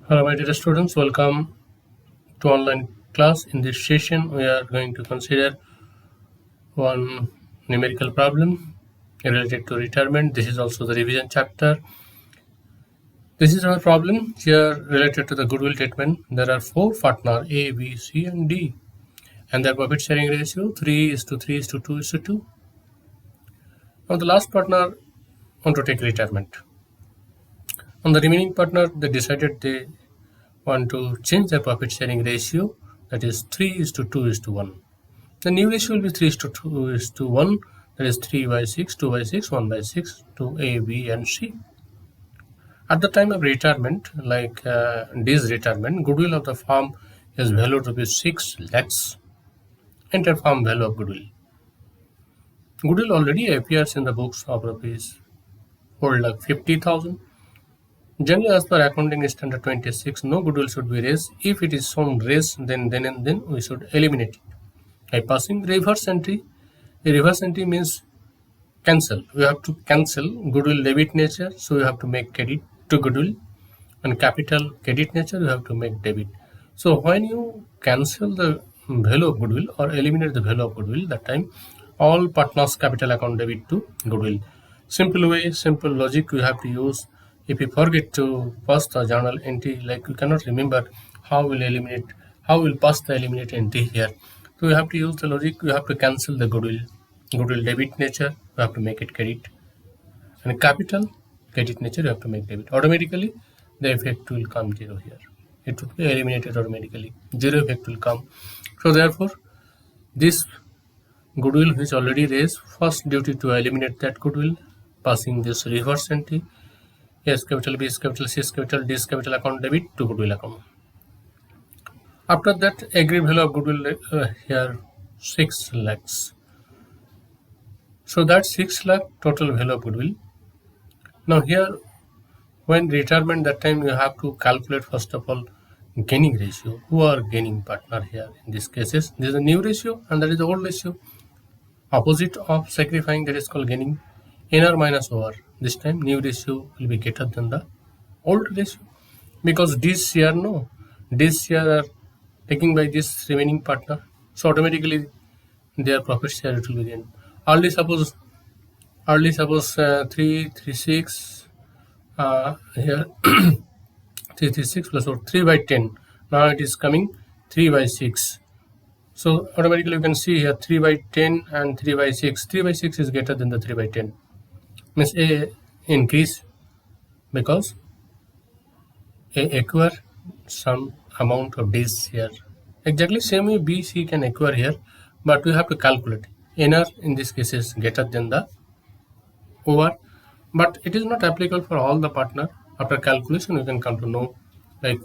Hello, my dear students. Welcome to online class. In this session, we are going to consider one numerical problem related to retirement. This is also the revision chapter. This is our problem here related to the goodwill treatment. There are four partners A, B, C, and D, and their profit sharing ratio 3:3:2:2. Now, the last partner want to take retirement. On the remaining partner, they decided they want to change their profit sharing ratio, that is 3:2:1. The new ratio will be 3:2:1, that is 3/6, 2/6, 1/6 to A, B, and C. At the time of retirement, like D's retirement, goodwill of the firm is valued rupees 6 lakhs, entire firm value of goodwill. Goodwill already appears in the books of rupees 4,50,000. Generally, as per accounting standard 26, no goodwill should be raised. If it is shown raised, then we should eliminate it by passing reverse entry. A reverse entry means cancel. We have to cancel goodwill debit nature, so we have to make credit to goodwill, and capital credit nature we have to make debit. So when you cancel the value of goodwill or eliminate the value of goodwill, that time all partners capital account debit to goodwill. Simple way, simple logic we have to use. If you forget to pass the journal entry, like you cannot remember how we'll pass the eliminate entry here. So we have to use the logic. We have to cancel the goodwill debit nature. We have to make it credit, and capital credit nature you have to make debit. Automatically, the effect will come zero here. It would be eliminated automatically. Zero effect will come. So therefore, this goodwill which already raised, first duty to eliminate that goodwill, passing this reverse entry. Yes, capital B is capital, C is capital, D is capital account debit to goodwill account. After that, agreed value of goodwill here 6 lakhs. So that's 6 lakh total value of goodwill. Now here, when retirement, that time you have to calculate first of all gaining ratio. Who are gaining partner here? In this cases, this is a new ratio and that is the old ratio. Opposite of sacrificing, that is called gaining. NR minus OR. This time new ratio will be greater than the old ratio, because this share are taking by this remaining partner, so automatically their profit share it will be gained. Early suppose 336 here 336 plus 3/10. Now it is coming 3/6. So automatically you can see here 3/10 and 3/6. 3/6 is greater than the 3/10. Means A increase because A acquire some amount of days here. Exactly same way B, C can acquire here, but we have to calculate. NR in this case is greater than the OR, but it is not applicable for all the partner. After calculation, you can come to know, like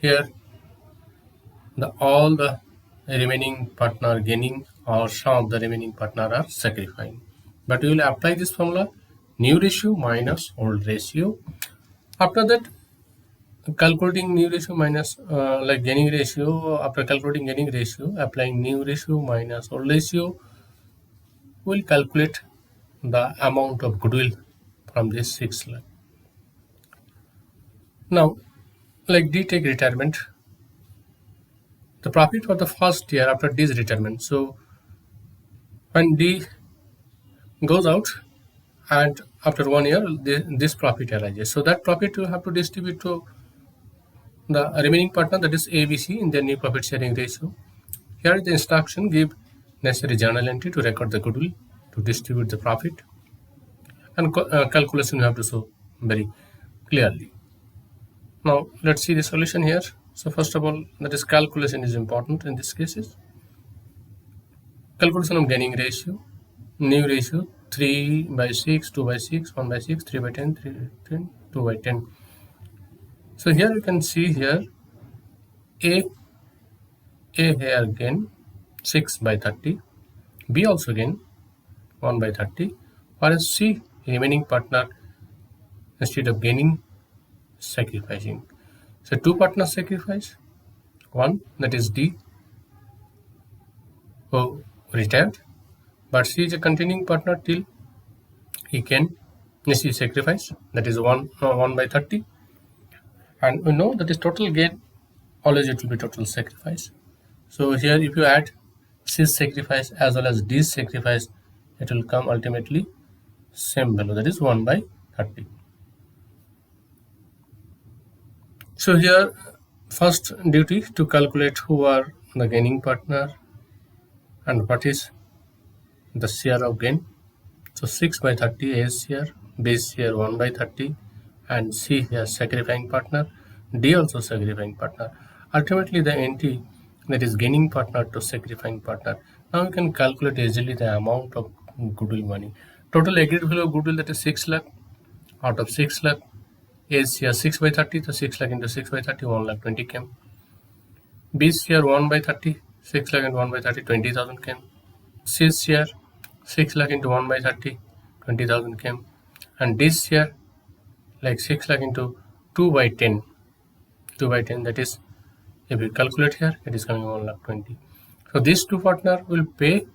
here, all the remaining partner gaining or some of the remaining partner are sacrificing. But we will apply this formula: new ratio minus old ratio. After that, calculating new ratio minus like gaining ratio. After calculating gaining ratio, applying new ratio minus old ratio, we will calculate the amount of goodwill from this 6 lakh. Now, like D take retirement, the profit for the first year after D's retirement. So when D goes out and after 1 year, this profit arises. So that profit you have to distribute to the remaining partner, that is ABC, in their new profit sharing ratio. Here is the instruction: give necessary journal entry to record the goodwill, to distribute the profit, and calculation you have to show very clearly. Now let's see the solution here. So first of all, that is calculation is important in this cases. Calculation of gaining ratio, new ratio 3/6, 2/6, 1/6, 3/10, 3/10, 2/10. So here you can see here A here gain 6/30, B also gain 1/30, whereas C remaining partner, instead of gaining, sacrificing. So two partners sacrifice. One, that is D, who retired, but C is a continuing partner till he can see sacrifice, that is 1/30, and we know that is total gain, always it will be total sacrifice. So here if you add C's sacrifice as well as D's sacrifice, it will come ultimately same value, that is 1 by 30. So here first duty to calculate who are the gaining partner and what is the share of gain. So 6 by 30 is here, B is here 1 by 30, and C here sacrificing partner, D also sacrificing partner. Ultimately the NT, that is gaining partner to sacrificing partner. Now you can calculate easily the amount of goodwill money. Total agreed value of goodwill, that is 6 lakh. Out of 6 lakh is here 6 by 30, so 6 lakh into 6 by 30, 1 lakh 20 came. B is here 1 by 30, 6 lakh into 1 by 30, 20,000 came. C is here 6 lakh into 1 by 30, 20,000 came. And this here like 6 lakh into 2 by 10, 2 by 10, that is, if we calculate here, it is coming 1 lakh 20. So these two partner will pay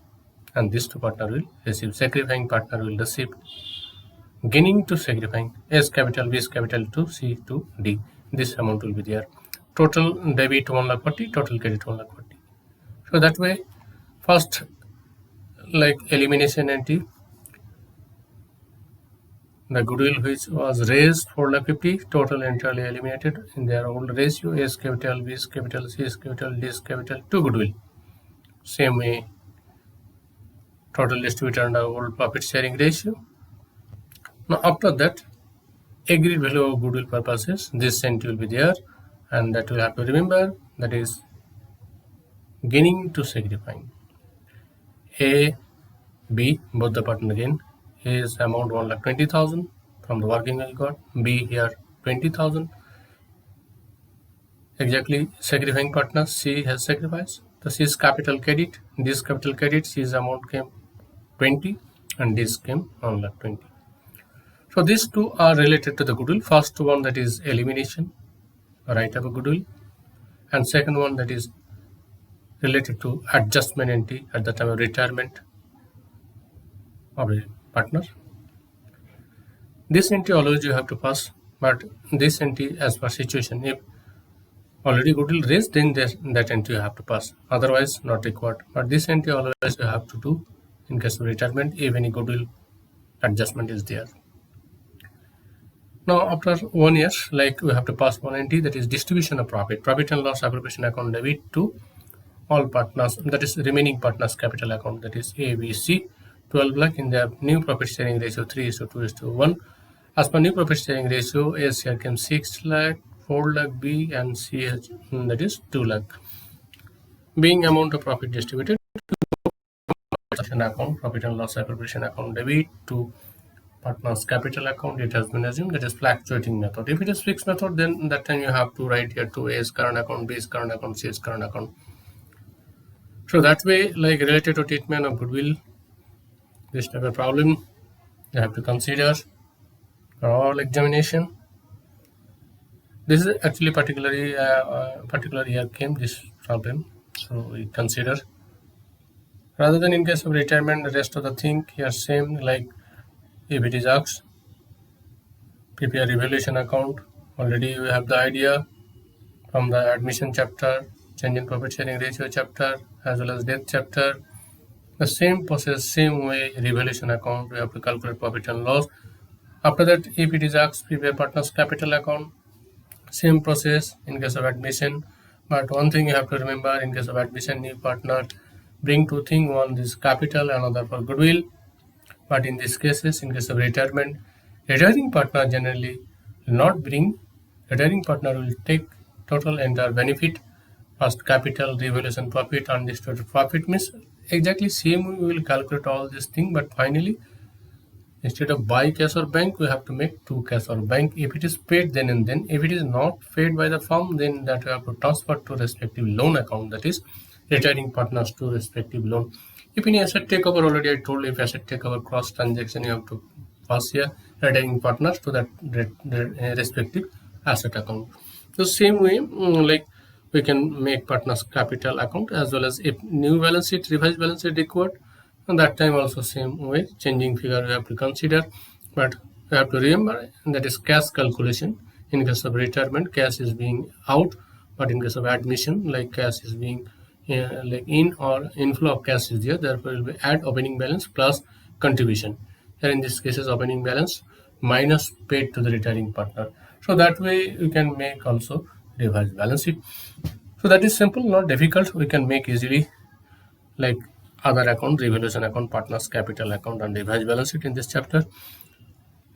and these two partner will receive. Sacrificing partner will receive gaining to sacrificing, S capital, B is capital to C to D. This amount will be there. Total debit 1 lakh 40, total credit 1 lakh 40. So that way, first like elimination entry, the goodwill which was raised 4 lakh 50, total entirely eliminated in their old ratio, S capital, B is capital, C is capital, D is capital to goodwill. Same way, total distributed under old profit sharing ratio. Now after that, agreed value of goodwill purposes, this entry will be there, and that will have to remember, that is gaining to sacrificing. A, B, both the partner again. A is amount 1 lakh 20,000 from the working we got. B here 20,000. Exactly sacrificing partner, C has sacrificed. So C is capital credit. This capital credit, C's amount came 20 and this came 1 lakh 20. So these two are related to the goodwill. First one, that is elimination, write up a goodwill, and second one, that is related to adjustment entry at the time of retirement of a partner. This entry always you have to pass, but this entry as per situation, if already goodwill raised, then that entry you have to pass, otherwise not required. But this entry always you have to do in case of retirement if any goodwill adjustment is there. Now after 1 year, like we have to pass one entry, that is distribution of profit and loss appropriation account debit to all partners, that is remaining partners capital account, that is A, B, C, 12 lakh in their new profit sharing ratio 3:2:1. As per new profit sharing ratio, A share came 6 lakh, 4 lakh B, and C has, that is 2 lakh. Being amount of profit distributed to account, profit and loss appropriation account debit to partners capital account, it has been assumed, that is fluctuating method. If it is fixed method, then that time you have to write here to A is current account, B is current account, C is current account. So that way, like related to treatment of goodwill, this type of problem you have to consider for all examination. This is actually particularly particular year came this problem, so we consider. Rather than in case of retirement, the rest of the thing here same, like if it is asked, prepare revaluation account. Already we have the idea from the admission chapter, change in profit sharing ratio chapter, as well as death chapter. The same process, same way, revaluation account, we have to calculate profit and loss. After that, if it is asked, prepare partners capital account, same process in case of admission. But one thing you have to remember, in case of admission, new partner bring two things, one is capital, another for goodwill. But in these cases, in case of retirement, retiring partner generally will not bring, retiring partner will take total entire benefit, first capital, revaluation profit, undistributed profit, means exactly same we will calculate all these things, but finally instead of buy cash or bank, we have to make two cash or bank. If it is paid then and then, if it is not paid by the firm, then that we have to transfer to respective loan account, that is retiring partners to respective loan. If any asset takeover, already I told you, if asset takeover cross transaction, you have to pass here retiring partners to that respective asset account. So same way, like we can make partners capital account, as well as if new balance sheet, revised balance sheet required, and that time also same way, changing figure we have to consider. But we have to remember that is cash calculation. In case of retirement, cash is being out, but in case of admission, like cash is being like in or inflow of cash is there, therefore it will be add opening balance plus contribution. Here in this case is opening balance minus paid to the retiring partner. So that way you can make also revised balance sheet. So that is simple, not difficult. We can make easily like other account, revaluation account, partners capital account, and revised balance sheet in this chapter.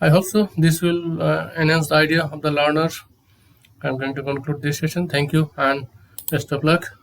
I hope so. This will enhance the idea of the learner. I'm going to conclude this session. Thank you and best of luck.